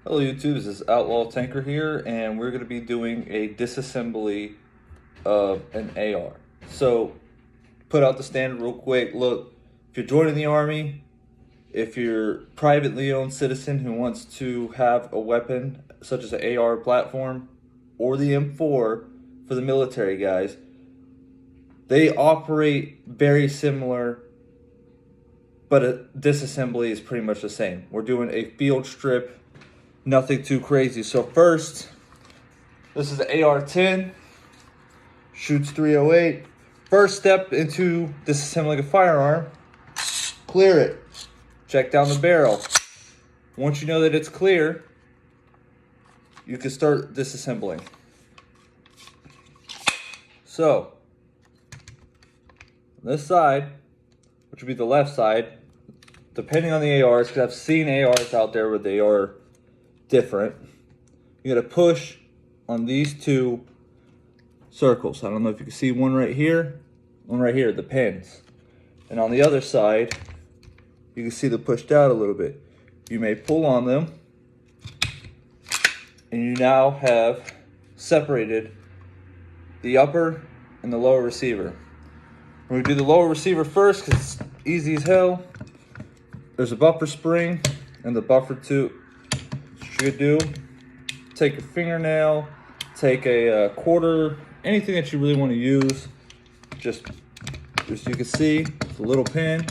Hello YouTube, this is Outlaw Tanker here, and we're going to be doing a disassembly of an AR. So, put out the standard real quick. Look, if you're joining the Army, if you're a privately owned citizen who wants to have a weapon such as an AR platform or the M4 for the military guys, they operate very similar, but a disassembly is pretty much the same. We're doing a field strip. Nothing too crazy. So first, this is the AR-10, shoots 308. First step into disassembling a firearm, clear it. Check down the barrel. Once you know that it's clear, you can start disassembling. So, this side, which would be the left side, depending on the ARs, because I've seen ARs out there where they are different. You gotta push on these two circles. I don't know if you can see one right here, the pins. And on the other side, you can see them pushed out a little bit. You may pull on them, and you now have separated the upper and the lower receiver. We're gonna do the lower receiver first because it's easy as hell. There's a buffer spring and the buffer tube. What you could do, take your fingernail, take a quarter, anything that you really want to use. Just you can see, it's a little pin.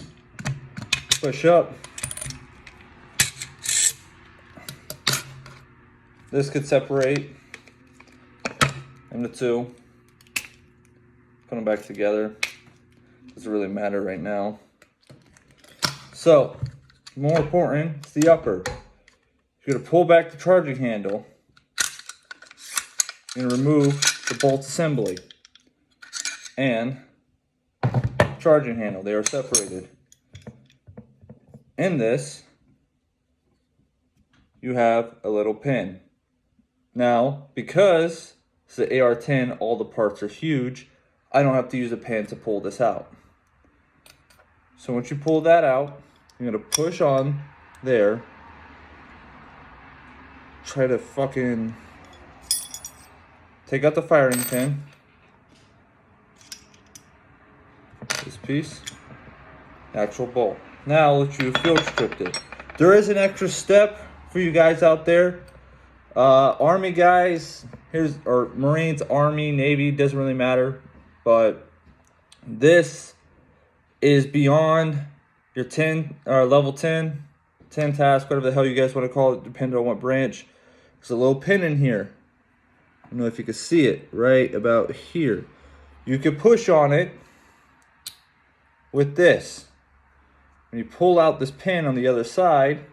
Push up. This could separate into two. Put them back together. Doesn't really matter right now. So, more important, it's the upper. You're going to pull back the charging handle. You're going to remove the bolt assembly and charging handle. They are separated. In this, you have a little pin. Now, because it's the AR-10, all the parts are huge, I don't have to use a pin to pull this out. So once you pull that out, you're going to push on there. Try to fucking take out the firing pin. This piece. Actual bolt. Now let's you field strip it. There is an extra step for you guys out there. Army guys, or Marines, Army, Navy, doesn't really matter. But this is beyond your 10 or level 10 task, whatever the hell you guys want to call it, depending on what branch. There's a little pin in here. I don't know if you can see it right about here. You can push on it with this. When you pull out this pin on the other side,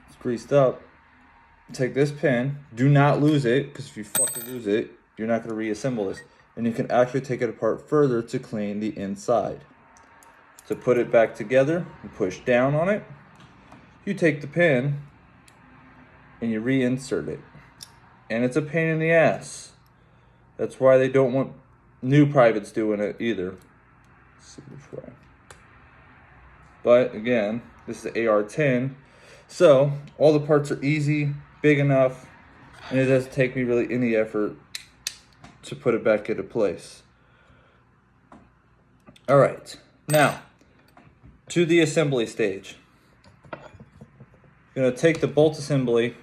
it's greased up. Take this pin. Do not lose it, because if you fucking lose it, you're not going to reassemble this. And you can actually take it apart further to clean the inside. To put it back together, you push down on it. You take the pin and you reinsert it. And it's a pain in the ass. That's why they don't want new privates doing it either. Let's see which way. But again, this is the AR-10. So all the parts are easy, big enough, and it doesn't take me really any effort to put it back into place. All right, now to the assembly stage. You're gonna take the bolt assembly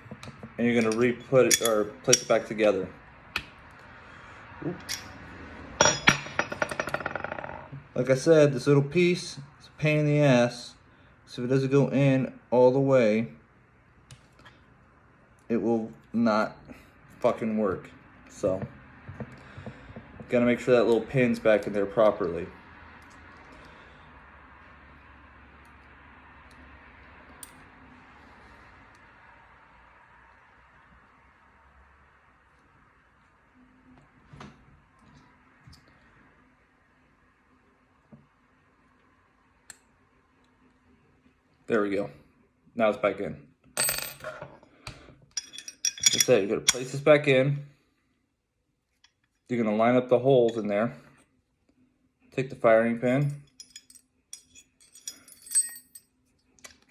and you're gonna re-put it or place it back together. Like I said, this little piece is a pain in the ass. So if it doesn't go in all the way, it will not fucking work. So, gotta make sure that little pin's back in there properly. There we go. Now it's back in. That's it. You're gonna place this back in. You're gonna line up the holes in there. Take the firing pin.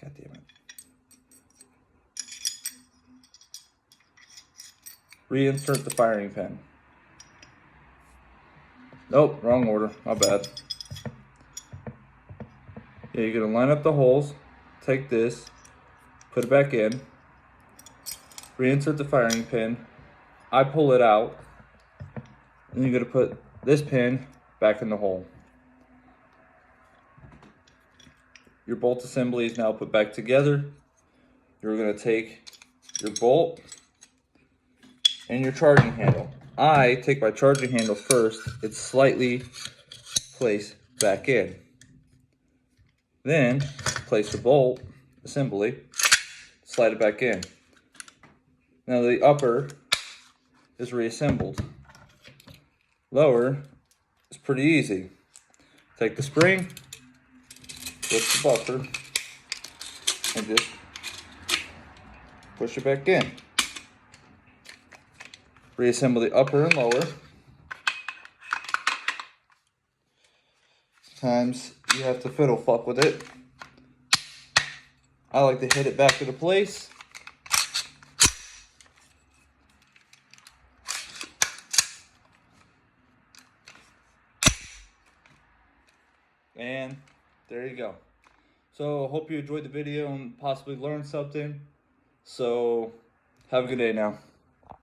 God damn it. reinsert the firing pin. Nope, wrong order, my bad. Yeah, you're gonna line up the holes, take this, put it back in, reinsert the firing pin. I pull it out, and you're gonna put this pin back in the hole. Your bolt assembly is now put back together. You're gonna take your bolt and your charging handle. I take my charging handle first. It's slightly placed back in. Then place the bolt assembly, slide it back in. Now the upper is reassembled. Lower is pretty easy. Take the spring, flip the buffer, and just push it back in. Reassemble the upper and lower. Sometimes you have to fiddle fuck with it. I like to hit it back into place. And there you go. So hope you enjoyed the video and possibly learned something. So have a good day now.